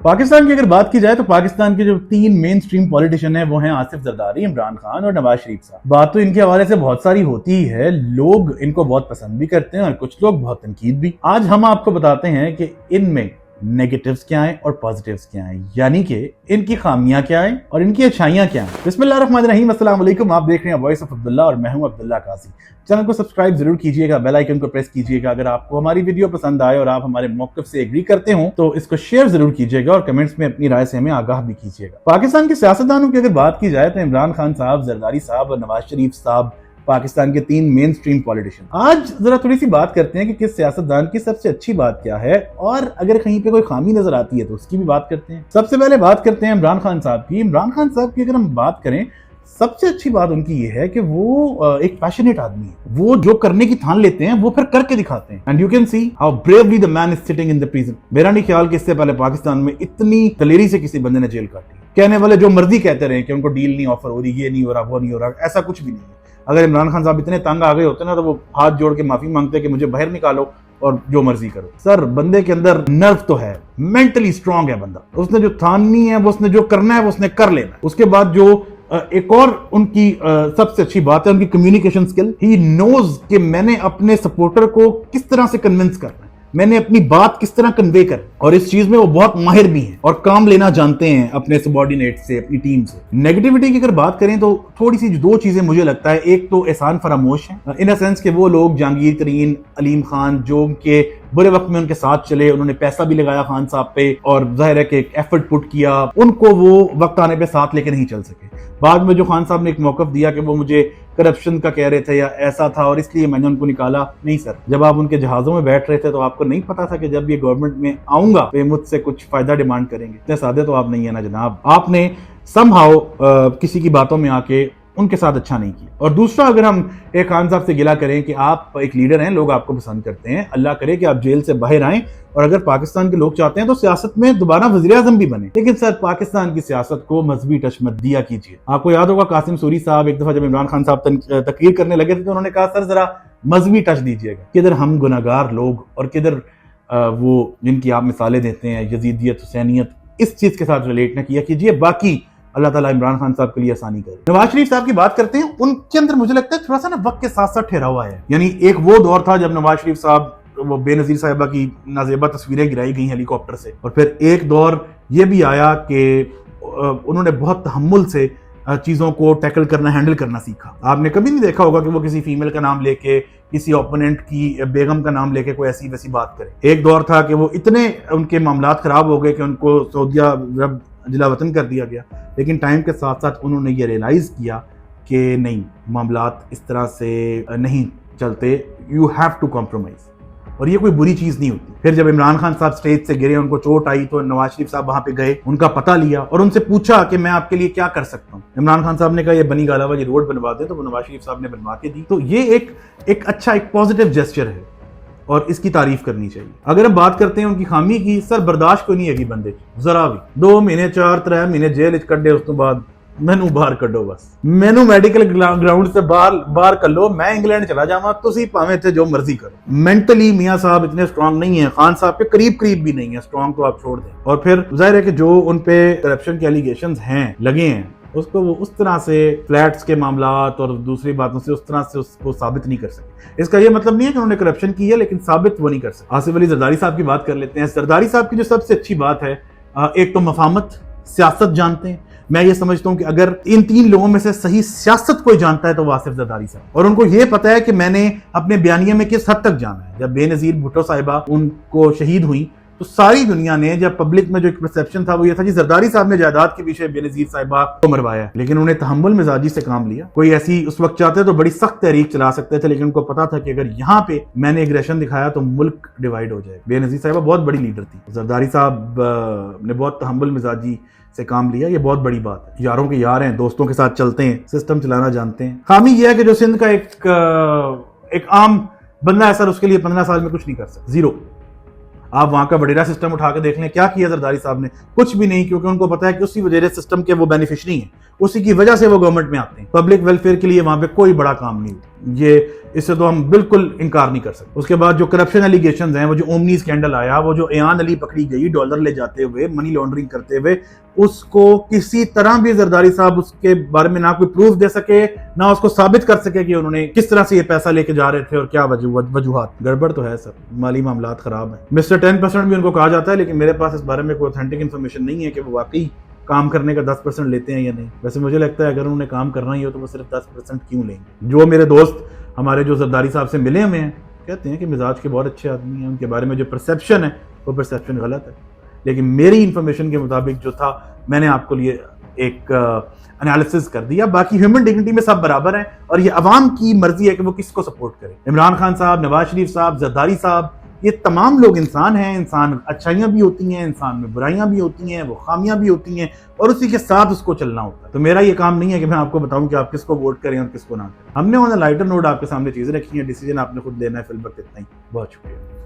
पाकिस्तान की अगर बात की जाए तो पाकिस्तान के जो तीन मेन स्ट्रीम पॉलिटिशियन हैं वो हैं आसिफ जरदारी, इमरान खान और नवाज शरीफ साहब। बात तो इनके हवाले से बहुत सारी होती ही है, लोग इनको बहुत पसंद भी करते हैं और कुछ लोग बहुत तनकीद भी। आज हम आपको बताते हैं कि इनमें नेगेटिव्स क्या हैं और पॉजिटिव्स क्या हैं, यानी कि इनकी खामियां क्या हैं और इनकी अच्छाइयां क्या हैं। बिस्मिल्लाहिर्रहमानिर्रहीम, अस्सलाम वालेकुम। आप देख रहे हैं वॉइस ऑफ अब्दुल्ला और मैं हूं अब्दुल्ला काजी। चैनल को सब्सक्राइब जरूर कीजिएगा, बेल आइकन को प्रेस कीजिएगा। अगर आपको हमारी वीडियो पसंद आए और आप हमारे मौक़िफ़ से एग्री करते हो तो इसको शेयर जरूर कीजिएगा और कमेंट्स में अपनी राय से हमें आगाह भी कीजिएगा। पाकिस्तान के सियासतदानों की अगर बात की जाए तो इमरान खान साहब, जरदारी साहब और नवाज शरीफ साहब पाकिस्तान के तीन मेन स्ट्रीम पॉलिटिशियन। आज जरा थोड़ी सी बात करते हैं कि किस सियासतदान की सबसे अच्छी बात क्या है और अगर कहीं पे कोई खामी नजर आती है तो उसकी भी बात करते हैं। सबसे पहले बात करते हैं इमरान खान साहब की। इमरान खान साहब की अगर हम बात करें, सबसे अच्छी बात उनकी ये है कि वो एक पैशनेट आदमी है। वो जो करने की ठान लेते हैं वो फिर करके दिखाते हैं। And you can see how bravely the man is sitting in the prison. मेरा नहीं ख्याल कि इससे पहले पाकिस्तान में इतनी दलेरी से किसी बंदे ने जेल काटी। कहने वाले जो मर्जी कहते रहे कि उनको डील नहीं ऑफर हो रही, ये नहीं हो रहा, वो नहीं हो रहा, ऐसा कुछ भी नहीं है। अगर इमरान खान साहब इतने तंग आ गए होते ना तो वो हाथ जोड़ के माफी मांगते कि मुझे बाहर निकालो और जो मर्जी करो। सर, बंदे के अंदर नर्व तो है, मेंटली स्ट्रांग है बंदा। उसने जो ठाननी है, वो उसने जो करना है वो उसने कर लेना है। उसके बाद जो एक और उनकी सबसे अच्छी बात है उनकी कम्युनिकेशन स्किल। ही नोज कि मैंने अपने सपोर्टर को किस तरह से कन्विंस करना है, मैंने अपनी बात किस तरह कन्वे कर, और इस चीज में वो बहुत माहिर भी हैं और काम लेना जानते हैं अपने सबॉर्डिनेट से, अपनी टीम से। नेगेटिविटी की अगर बात करें तो थोड़ी सी दो चीजें मुझे लगता है। एक तो एहसान फरामोश है, इन अ सेंस कि वो लोग जहांगीर तरीन, अलीम खान, जो उनके बुरे वक्त में उनके साथ चले, उन्होंने पैसा भी लगाया खान साहब पे और जाहिर है कि एक एफर्ट पुट किया, उनको वो वक्त आने पे साथ लेके नहीं चल सके। बाद में जो खान साहब ने एक मौकफ दिया कि वो मुझे करप्शन का कह रहे थे या ऐसा था और इसलिए मैंने उनको निकाला, नहीं सर, जब आप उनके जहाजों में बैठ रहे थे तो आपको नहीं पता था कि जब ये गवर्नमेंट में आऊंगा तो ये मुझसे कुछ फायदा डिमांड करेंगे। इतने सादे तो आप नहीं है ना जनाब। आपने समहाउ किसी की बातों में आके उनके साथ अच्छा नहीं किया। और दूसरा, अगर हम एक खान साहब से गिला करें कि आप एक लीडर हैं, लोग आपको पसंद करते हैं, अल्लाह करे कि आप जेल से बाहर आएं और अगर पाकिस्तान के लोग चाहते हैं तो सियासत में दोबारा वज़ीर आज़म भी बने। लेकिन सर, पाकिस्तान की सियासत को मजहबी टच मत दिया कीजिए। आपको याद होगा कासिम सूरी साहब एक दफा जब इमरान खान साहब तकरीर करने लगे थे तो उन्होंने कहा सर जरा मजहबी टच दीजिएगा। किधर हम गुनाहगार लोग और किधर वो जिनकी आप मिसालें देते हैं, यजीदियत, हुसैनियत, इस चीज के साथ रिलेट न किया कीजिए। बाकी अल्लाह ताला इमरान खान साहब के लिए आसानी करे। नवाज शरीफ साहब की बात करते हैं, उनके अंदर मुझे लगता है थोड़ा सा ना वक्त के साथ साथ ठहरा हुआ है। यानी एक वो दौर था जब नवाज शरीफ साहब, वो बेनजीर साहिबा की नाजेबा तस्वीरें गिराई गई हेलीकॉप्टर से, और फिर एक दौर ये भी आया कि उन्होंने बहुत तहम्मुल से चीजों को टैकल करना, हैंडल करना सीखा। आपने कभी नहीं देखा होगा कि वो किसी फीमेल का नाम लेके, किसी ओपोनेंट की बेगम का नाम लेके कोई ऐसी वैसी बात करे। एक दौर था कि वो इतने उनके मामलात खराब हो गए कि उनको सऊदिया जिला वतन कर दिया गया। लेकिन टाइम के साथ साथ उन्होंने ये रियलाइज किया कि नहीं, मामलात इस तरह से नहीं चलते, यू हैव टू कॉम्प्रोमाइज, और ये कोई बुरी चीज नहीं होती। फिर जब इमरान खान साहब स्टेज से गिरे, उनको चोट आई, तो नवाज शरीफ साहब वहां पे गए, उनका पता लिया और उनसे पूछा कि मैं आपके लिए क्या कर सकता हूँ। इमरान खान साहब ने कहा ये बनी गालावाली रोड बनवा दे, तो वो नवाज शरीफ साहब ने बनवा के दी। तो ये एक अच्छा, एक पॉजिटिव जेस्चर है और इसकी तारीफ करनी चाहिए। अगर हम बात करते हैं उनकी खामी की, सर बर्दाश्त कोई नहीं है बंदे जरा भी। 2 महीने 4-3 महीने जेल कड्डे, उस तो बाद मैनू बाहर कड्डो, बस मैनू मेडिकल ग्राउंड से बाहर कर लो, मैं इंग्लैंड चला जावा, तुसी भावें थे जो मर्जी करो। मेंटली मियां साहब इतने स्ट्रांग नहीं है, खान साहब के करीब भी नहीं है स्ट्रांग, तो आप छोड़ दें। और फिर जाहिर है कि जो उन पे करप्शन के एलिगेशंस हैं, लगे हैं, उसको वो उस तरह से फ्लैट्स के मामलात और दूसरी बातों से उस तरह से उसको साबित नहीं कर सके। इसका ये मतलब नहीं है कि उन्होंने करप्शन की है, लेकिन साबित वो नहीं कर सके। आसिफ अली जरदारी साहब की बात कर लेते हैं। जरदारी साहब की जो सबसे अच्छी बात है, एक तो मफामत, सियासत जानते हैं। मैं ये समझता हूं कि अगर इन 3 लोगों में से सही सियासत कोई जानता है तो वो आसिफ जरदारी साहब, और उनको ये पता है कि मैंने अपने बयानिए में किस हद तक जाना है। जब बेनजीर भुट्टो साहिबा उनको शहीद हुई तो सारी दुनिया ने, जब पब्लिक में जो एक परसेप्शन था वो ये था कि जरदारी साहब ने जायदाद के पीछे बेनजीर साहिबा को मरवाया, लेकिन उन्हें तहम्मुल मिजाजी से काम लिया। कोई ऐसी उस वक्त चाहते तो बड़ी सख्त तहरीक चला सकते थे, लेकिन उनको पता था कि अगर यहाँ पे मैंने एग्रेशन दिखाया तो मुल्क डिवाइड हो जाए। बेनजीर साहिबा बहुत बड़ी लीडर थी, जरदारी साहब ने बहुत तहम्मुल मिजाजी से काम लिया। ये बहुत बड़ी बात है। यारों के यार हैं, दोस्तों के साथ चलते हैं, सिस्टम चलाना जानते हैं। खामी यह है कि जो सिंध का एक आम बंदा है सर, उसके लिए 15 साल में कुछ नहीं कर सकता, जीरो। आप वहां का वडेरा सिस्टम उठा के देख लें, क्या किया जरदारी साहब ने? कुछ भी नहीं, क्योंकि उनको पता है कि उसी वडेरा सिस्टम के वो बेनिफिशरी हैं, उसी की वजह से वो गवर्नमेंट में आते हैं। पब्लिक वेलफेयर के लिए वहां पे कोई बड़ा काम नहीं होता। یہ اس سے تو ہم بالکل انکار نہیں کر سکتے۔ اس کے بعد جو کرپشن ایلیگیشنز ہیں، وہ جو اومنی اسکینڈل آیا، وہ جو ایان علی پکڑی گئی ڈالر لے جاتے ہوئے، منی لانڈرنگ کرتے ہوئے، اس کو کسی طرح بھی زرداری صاحب اس کے بارے میں نہ کوئی پروف دے سکے، نہ اس کو ثابت کر سکے کہ انہوں نے کس طرح سے یہ پیسہ لے کے جا رہے تھے اور کیا وجوہات۔ گڑبڑ تو ہے سر، مالی معاملات خراب ہیں۔ مسٹر 10% بھی ان کو کہا جاتا ہے، لیکن میرے پاس اس بارے میں کوئی اوتھینٹک انفارمیشن نہیں ہے کہ وہ واقعی کام کرنے کا 10% لیتے ہیں یا نہیں۔ ویسے مجھے لگتا ہے اگر انہوں نے کام کرنا ہی ہو تو وہ صرف 10% کیوں لیں گے۔ جو میرے دوست ہمارے جو زرداری صاحب سے ملے ہوئے ہیں کہتے ہیں کہ مزاج کے بہت اچھے آدمی ہیں، ان کے بارے میں جو پرسیپشن ہے وہ پرسیپشن غلط ہے، لیکن میری انفارمیشن کے مطابق جو تھا میں نے آپ کو لیے ایک انالیسز کر دیا۔ باقی ہیومن ڈگنیٹی میں سب برابر ہیں اور یہ عوام کی مرضی ہے کہ وہ کس کو سپورٹ کرے۔ عمران خان صاحب، نواز شریف صاحب، زرداری صاحب، یہ تمام لوگ انسان ہیں، انسان اچھائیاں بھی ہوتی ہیں، انسان میں برائیاں بھی ہوتی ہیں، وہ خامیاں بھی ہوتی ہیں اور اسی کے ساتھ اس کو چلنا ہوتا ہے۔ تو میرا یہ کام نہیں ہے کہ میں آپ کو بتاؤں کہ آپ کس کو ووٹ کریں اور کس کو نہ کریں۔ ہم نے لائٹر نوٹ آپ کے سامنے چیزیں رکھی ہیں، ڈیسیجن آپ نے خود لینا ہے۔ فی الوقت اتنا ہی، بہت شکریہ۔